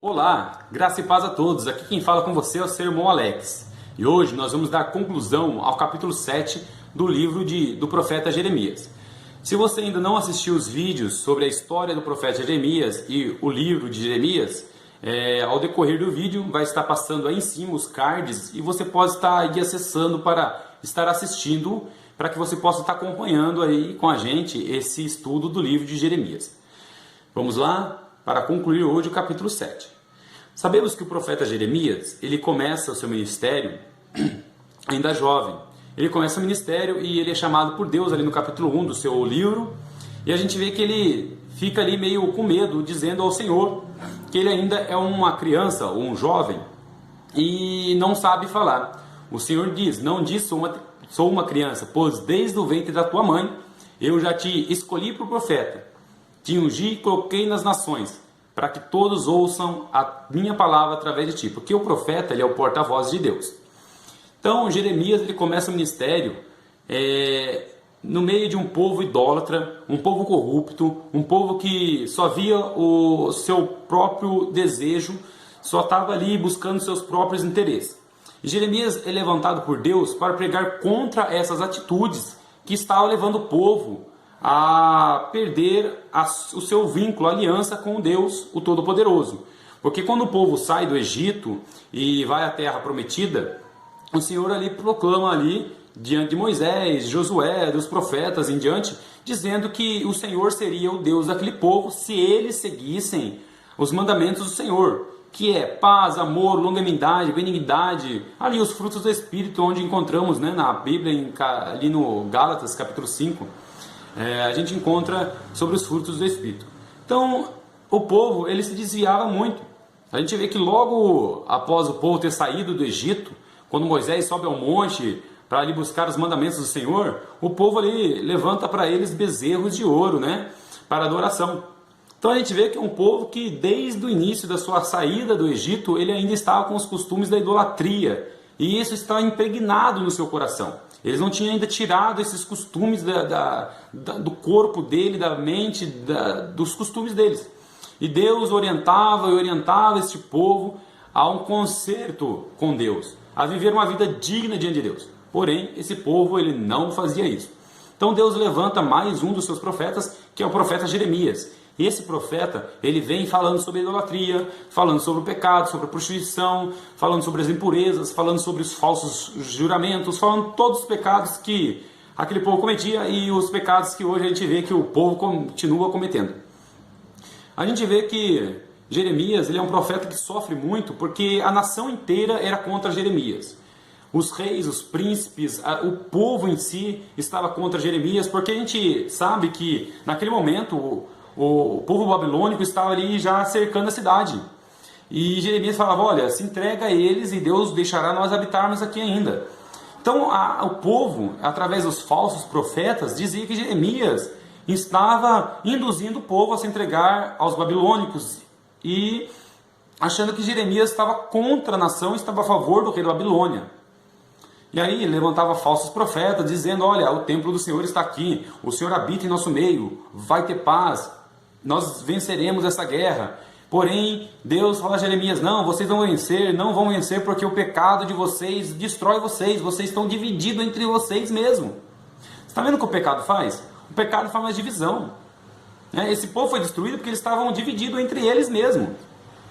Olá, graça e paz a todos. Aqui quem fala com você é o seu irmão Alex. E hoje nós vamos dar conclusão ao capítulo 7 do livro do profeta Jeremias. Se você ainda não assistiu os vídeos sobre a história do profeta Jeremias e o livro de Jeremias, ao decorrer do vídeo vai estar passando aí em cima os cards e você pode estar aí acessando para estar assistindo, para que você possa estar acompanhando aí com a gente esse estudo do livro de Jeremias. Vamos lá? Para concluir hoje o capítulo 7. Sabemos que o profeta Jeremias, ele começa o seu ministério ainda jovem. Ele começa o ministério e ele é chamado por Deus ali no capítulo 1 do seu livro. E a gente vê que ele fica ali meio com medo, dizendo ao Senhor que ele ainda é uma criança ou um jovem e não sabe falar. O Senhor diz, não diz sou uma criança, pois desde o ventre da tua mãe eu já te escolhi para o profeta. Te ungi e coloquei nas nações, para que todos ouçam a minha palavra através de ti. Porque o profeta ele é o porta-voz de Deus. Então, Jeremias ele começa o ministério no meio de um povo idólatra, um povo corrupto, um povo que só via o seu próprio desejo, só estava ali buscando seus próprios interesses. E Jeremias é levantado por Deus para pregar contra essas atitudes que estavam levando o povo a perder o seu vínculo, a aliança com Deus, o Todo-Poderoso. Porque quando o povo sai do Egito e vai à Terra Prometida, o Senhor ali proclama ali, diante de Moisés, Josué, dos profetas em diante, dizendo que o Senhor seria o Deus daquele povo se eles seguissem os mandamentos do Senhor, que é paz, amor, longanimidade, benignidade, ali os frutos do Espírito, onde encontramos na Bíblia, ali no Gálatas capítulo 5, a gente encontra sobre os frutos do Espírito. Então, o povo, ele se desviava muito. A gente vê que logo após o povo ter saído do Egito, quando Moisés sobe ao monte para ali buscar os mandamentos do Senhor, o povo ali levanta para eles bezerros de ouro, para adoração. Então a gente vê que é um povo que desde o início da sua saída do Egito, ele ainda estava com os costumes da idolatria. E isso está impregnado no seu coração. Eles não tinham ainda tirado esses costumes do corpo dele, da mente, dos costumes deles. E Deus orientava e orientava este povo a um conserto com Deus, a viver uma vida digna diante de Deus. Porém, esse povo ele não fazia isso. Então Deus levanta mais um dos seus profetas, que é o profeta Jeremias. E esse profeta, ele vem falando sobre a idolatria, falando sobre o pecado, sobre a prostituição, falando sobre as impurezas, falando sobre os falsos juramentos, falando todos os pecados que aquele povo cometia e os pecados que hoje a gente vê que o povo continua cometendo. A gente vê que Jeremias ele é um profeta que sofre muito porque a nação inteira era contra Jeremias. Os reis, os príncipes, o povo em si estava contra Jeremias, porque a gente sabe que naquele momento o povo babilônico estava ali já cercando a cidade. E Jeremias falava, olha, se entrega a eles e Deus deixará nós habitarmos aqui ainda. Então o povo, através dos falsos profetas, dizia que Jeremias estava induzindo o povo a se entregar aos babilônicos e achando que Jeremias estava contra a nação e estava a favor do rei da Babilônia. E aí levantava falsos profetas dizendo, olha, o templo do Senhor está aqui, o Senhor habita em nosso meio, vai ter paz, nós venceremos essa guerra. Porém, Deus fala a Jeremias, não, vocês não vão vencer porque o pecado de vocês destrói vocês estão divididos entre vocês mesmo. Você está vendo o que o pecado faz? O pecado faz uma divisão. Esse povo foi destruído porque eles estavam divididos entre eles mesmos.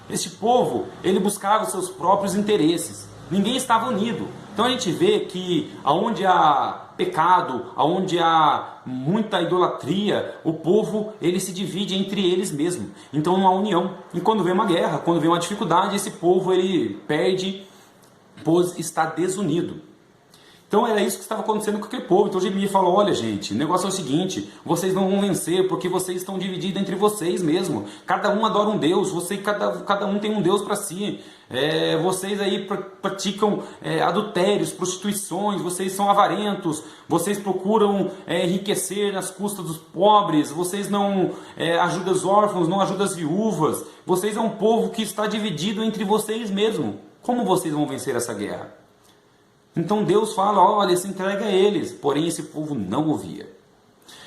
Este povo, ele buscava os seus próprios interesses. Ninguém estava unido. Então a gente vê que aonde há pecado, aonde há muita idolatria, o povo ele se divide entre eles mesmos. Então não há união. E quando vem uma guerra, quando vem uma dificuldade, esse povo ele perde, pois está desunido. Então era isso que estava acontecendo com aquele povo. Então Jeremias falou, olha gente, o negócio é o seguinte, vocês não vão vencer porque vocês estão divididos entre vocês mesmo. Cada um adora um Deus, cada um tem um Deus para si. Vocês aí praticam adultérios, prostituições, vocês são avarentos, vocês procuram enriquecer às custas dos pobres, vocês não ajudam os órfãos, não ajudam as viúvas, vocês é um povo que está dividido entre vocês mesmo. Como vocês vão vencer essa guerra? Então Deus fala, olha, se entrega a eles, porém esse povo não ouvia.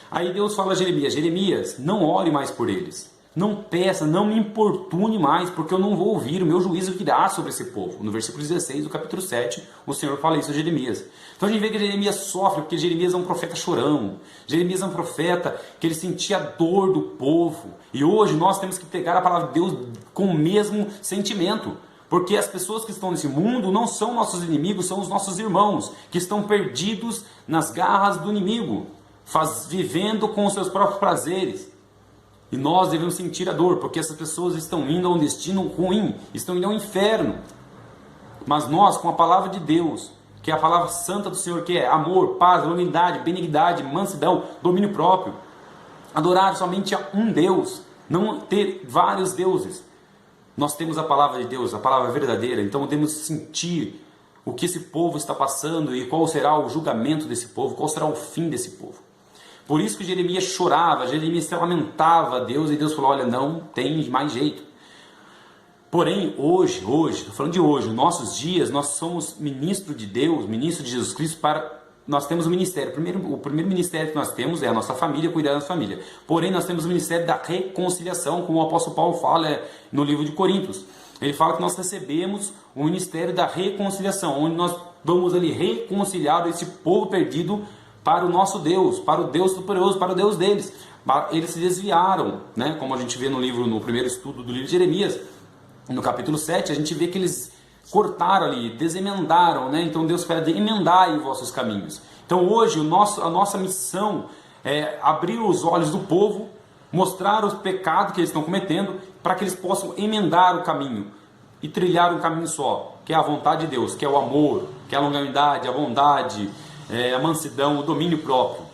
Aí Deus fala a Jeremias, Jeremias, não ore mais por eles, Não peça, não me importune mais, porque eu não vou ouvir, o meu juízo virá sobre esse povo. No versículo 16 do capítulo 7, o Senhor fala isso a Jeremias. Então a gente vê que Jeremias sofre, porque Jeremias é um profeta chorão. Jeremias é um profeta que ele sentia a dor do povo. E hoje nós temos que pegar a palavra de Deus com o mesmo sentimento. Porque as pessoas que estão nesse mundo não são nossos inimigos, são os nossos irmãos, que estão perdidos nas garras do inimigo, vivendo com os seus próprios prazeres. E nós devemos sentir a dor, porque essas pessoas estão indo a um destino ruim, estão indo ao inferno. Mas nós, com a palavra de Deus, que é a palavra santa do Senhor, que é amor, paz, longanimidade, benignidade, mansidão, domínio próprio, adorar somente a um Deus, não ter vários deuses. Nós temos a palavra de Deus, a palavra verdadeira, então devemos sentir o que esse povo está passando e qual será o julgamento desse povo, qual será o fim desse povo. Por isso que Jeremias chorava, Jeremias se lamentava a Deus, e Deus falou, olha, não tem mais jeito. Porém, hoje, estou falando de hoje, nos nossos dias, nós somos ministro de Deus, ministro de Jesus Cristo, nós temos um ministério. O primeiro ministério que nós temos é a nossa família, cuidar da nossa família. Porém, nós temos o ministério da reconciliação, como o apóstolo Paulo fala no livro de Coríntios. Ele fala que nós recebemos o ministério da reconciliação, onde nós vamos ali reconciliar esse povo perdido para o nosso Deus, para o Deus Todo-Poderoso, para o Deus deles. Eles se desviaram, né? Como a gente vê no primeiro estudo do livro de Jeremias, no capítulo 7, a gente vê que eles cortaram ali, desemendaram, né? Então Deus pede, emendai os vossos caminhos. Então hoje a nossa missão é abrir os olhos do povo, mostrar os pecados que eles estão cometendo, para que eles possam emendar o caminho e trilhar um caminho só, que é a vontade de Deus, que é o amor, que é a longanimidade, a bondade, a mansidão, o domínio próprio.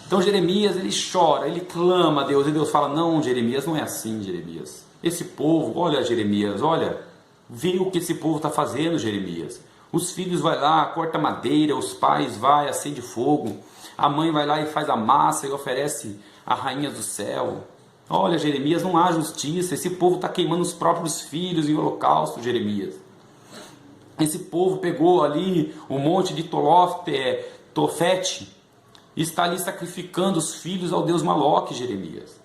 Então Jeremias, ele chora, ele clama a Deus, e Deus fala, não, Jeremias, não é assim, Jeremias. Esse povo, olha Jeremias, olha, vê o que esse povo está fazendo, Jeremias. Os filhos vai lá, corta madeira, os pais vai, acende fogo, a mãe vai lá e faz a massa e oferece a rainha do céu. Olha, Jeremias, não há justiça, esse povo está queimando os próprios filhos em holocausto, Jeremias. Esse povo pegou ali o monte de Tofete e está ali sacrificando os filhos ao deus Maloque, Jeremias.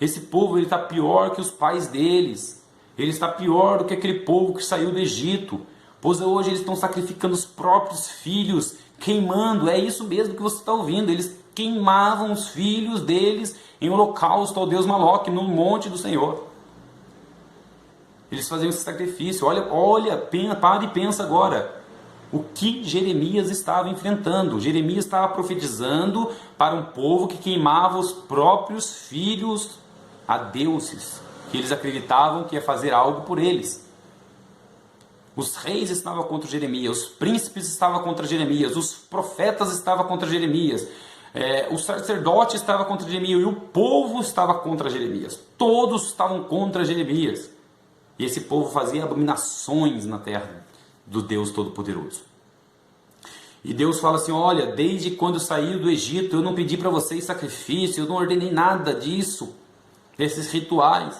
Esse povo está pior que os pais deles. Ele está pior do que aquele povo que saiu do Egito. Pois hoje eles estão sacrificando os próprios filhos, queimando. É isso mesmo que você está ouvindo. Eles queimavam os filhos deles em holocausto ao deus Maloque, no monte do Senhor. Eles faziam esse sacrifício. Olha, para e pensa agora. O que Jeremias estava enfrentando? Jeremias estava profetizando para um povo que queimava os próprios filhos a deuses, que eles acreditavam que ia fazer algo por eles. Os reis estavam contra Jeremias, os príncipes estavam contra Jeremias, os profetas estavam contra Jeremias, o sacerdote estava contra Jeremias e o povo estava contra Jeremias. Todos estavam contra Jeremias. E esse povo fazia abominações na terra do Deus Todo-Poderoso. E Deus fala assim, olha, desde quando eu saí do Egito, eu não pedi para vocês sacrifício, eu não ordenei nada disso, desses rituais.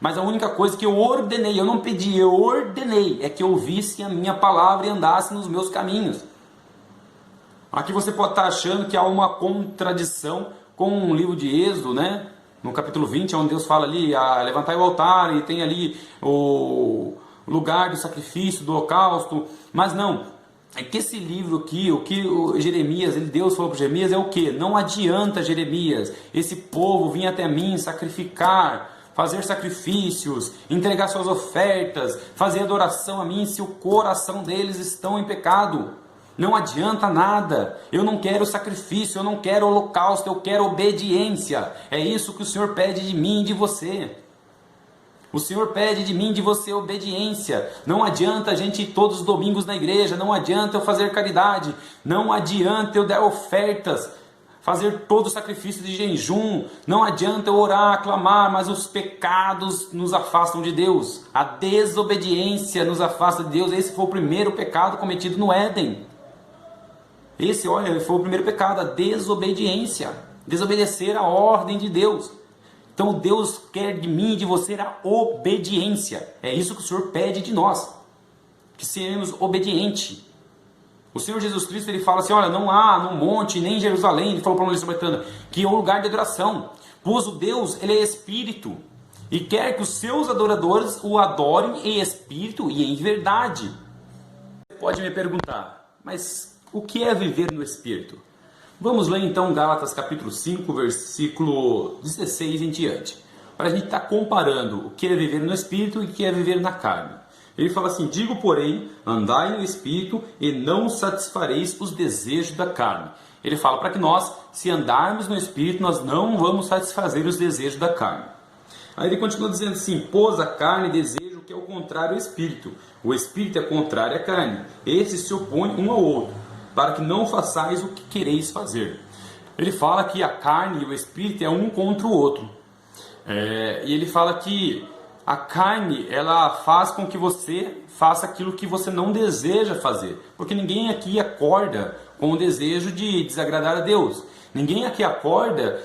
Mas a única coisa que eu ordenei, eu não pedi, eu ordenei, é que eu ouvisse a minha palavra e andasse nos meus caminhos. Aqui você pode estar achando que há uma contradição com o livro de Êxodo, né? No capítulo 20, onde Deus fala ali, levantai o altar, e tem ali o lugar do sacrifício, do holocausto. Mas não, é que esse livro aqui, o que Jeremias, Deus falou para Jeremias é o que? Não adianta, Jeremias, esse povo vir até mim sacrificar, fazer sacrifícios, entregar suas ofertas, fazer adoração a mim, se o coração deles estão em pecado. Não adianta nada, eu não quero sacrifício, eu não quero holocausto, eu quero obediência. É isso que o Senhor pede de mim e de você. O Senhor pede de mim e de você obediência. Não adianta a gente ir todos os domingos na igreja, não adianta eu fazer caridade, não adianta eu dar ofertas, fazer todo o sacrifício de jejum, não adianta eu orar, clamar, mas os pecados nos afastam de Deus. A desobediência nos afasta de Deus. Esse foi o primeiro pecado cometido no Éden. Esse, olha, foi o primeiro pecado, a desobediência. Desobedecer a ordem de Deus. Então Deus quer de mim e de você a obediência. É isso que o Senhor pede de nós. Que seremos obedientes. O Senhor Jesus Cristo, ele fala assim, olha, não há no monte, nem em Jerusalém, ele falou para a mulher samaritana, que é um lugar de adoração. Pois o Deus, ele é Espírito. e quer que os seus adoradores o adorem em espírito e em verdade. Você pode me perguntar, mas o que é viver no espírito? Vamos ler então Gálatas capítulo 5, versículo 16 em diante, para a gente estar comparando o que é viver no espírito e o que é viver na carne. Ele fala assim: digo, porém, andai no espírito e não satisfareis os desejos da carne. Ele fala para que nós, se andarmos no espírito, nós não vamos satisfazer os desejos da carne. Aí ele continua dizendo assim: pois a carne deseja o que é o contrário ao espírito. O espírito é contrário à carne. Esses se opõem um ao outro, para que não façais o que quereis fazer. Ele fala que a carne e o espírito é um contra o outro. E ele fala que a carne, ela faz com que você faça aquilo que você não deseja fazer. Porque ninguém aqui acorda com o desejo de desagradar a Deus. Ninguém aqui acorda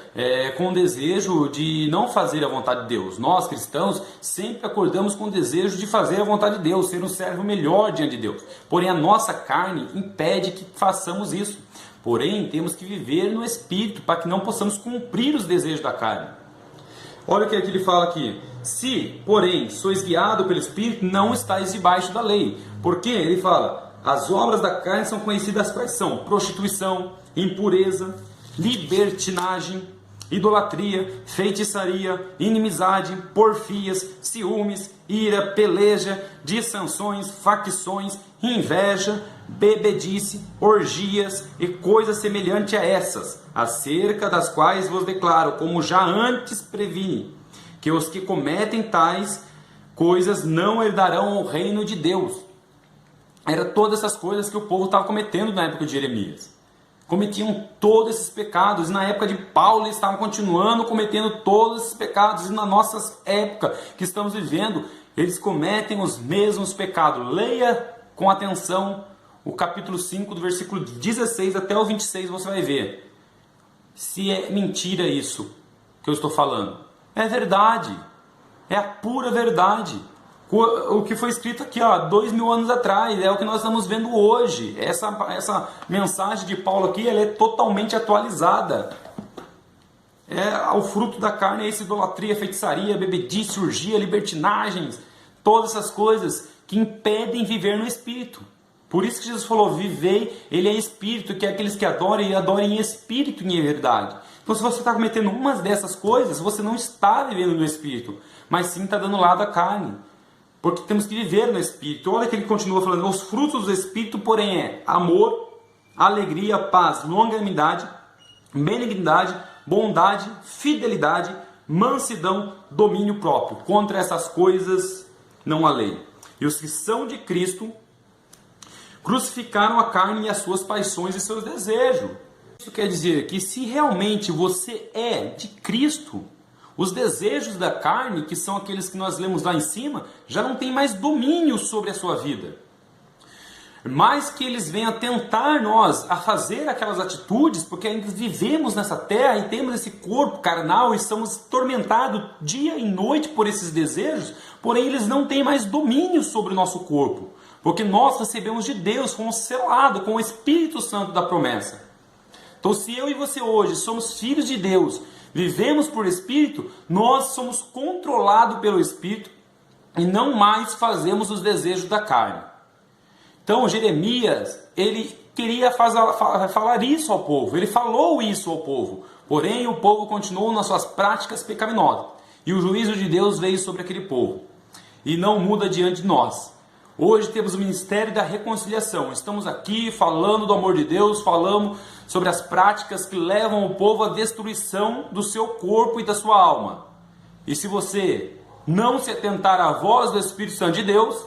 com o desejo de não fazer a vontade de Deus. Nós, cristãos, sempre acordamos com o desejo de fazer a vontade de Deus, ser um servo melhor diante de Deus. Porém, a nossa carne impede que façamos isso. Porém, temos que viver no Espírito para que não possamos cumprir os desejos da carne. Olha o que ele fala aqui: se, porém, sois guiado pelo Espírito, não estáis debaixo da lei. Porque ele fala: as obras da carne são conhecidas quais são: prostituição, impureza, libertinagem, idolatria, feitiçaria, inimizade, porfias, ciúmes, ira, peleja, dissensões, facções, inveja, bebedice, orgias e coisas semelhantes a essas, acerca das quais vos declaro, como já antes previni, que os que cometem tais coisas não herdarão o reino de Deus. Era todas essas coisas que o povo estava cometendo na época de Jeremias. Cometiam todos esses pecados, e na época de Paulo eles estavam continuando cometendo todos esses pecados, e na nossa época que estamos vivendo, eles cometem os mesmos pecados. Leia com atenção o capítulo 5, do versículo 16 até o 26, você vai ver se é mentira isso que eu estou falando. É verdade, é a pura verdade. O que foi escrito aqui, 2000 anos atrás, é o que nós estamos vendo hoje. Essa mensagem de Paulo aqui, ela é totalmente atualizada. O fruto da carne é essa idolatria, feitiçaria, bebedice, urgia, libertinagens, todas essas coisas que impedem viver no Espírito. Por isso que Jesus falou: vivei, ele é Espírito, que é aqueles que adoram e adorem em Espírito e em verdade. Então, se você está cometendo umas dessas coisas, você não está vivendo no Espírito, mas sim está dando lado à carne. Porque temos que viver no Espírito. Olha que ele continua falando: os frutos do Espírito, porém, é amor, alegria, paz, longanimidade, benignidade, bondade, fidelidade, mansidão, domínio próprio. Contra essas coisas não há lei. E os que são de Cristo crucificaram a carne e as suas paixões e seus desejos. Isso quer dizer que se realmente você é de Cristo, os desejos da carne, que são aqueles que nós lemos lá em cima, já não tem mais domínio sobre a sua vida. Mais que eles venham tentar nós a fazer aquelas atitudes, porque ainda vivemos nessa terra e temos esse corpo carnal e somos tormentados dia e noite por esses desejos, porém eles não têm mais domínio sobre o nosso corpo, porque nós recebemos de Deus, fomos selados com o Espírito Santo da promessa. Então, se eu e você hoje somos filhos de Deus, vivemos por Espírito, nós somos controlados pelo Espírito e não mais fazemos os desejos da carne. Então, Jeremias, ele queria falar isso ao povo, ele falou isso ao povo, porém o povo continuou nas suas práticas pecaminosas, e o juízo de Deus veio sobre aquele povo, e não muda diante de nós. Hoje temos o ministério da reconciliação, estamos aqui falando do amor de Deus, falamos sobre as práticas que levam o povo à destruição do seu corpo e da sua alma. E se você não se atentar à voz do Espírito Santo de Deus,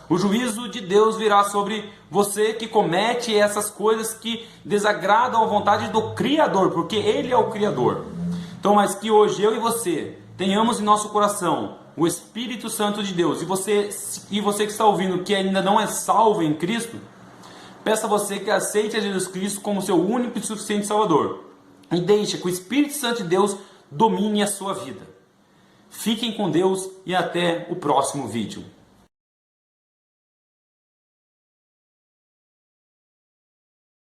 o juízo de Deus virá sobre você que comete essas coisas que desagradam a vontade do Criador, porque Ele é o Criador. Então, mas que hoje eu e você tenhamos em nosso coração o Espírito Santo de Deus, e você que está ouvindo que ainda não é salvo em Cristo, peça a você que aceite a Jesus Cristo como seu único e suficiente Salvador, e deixe que o Espírito Santo de Deus domine a sua vida. Fiquem com Deus e até o próximo vídeo.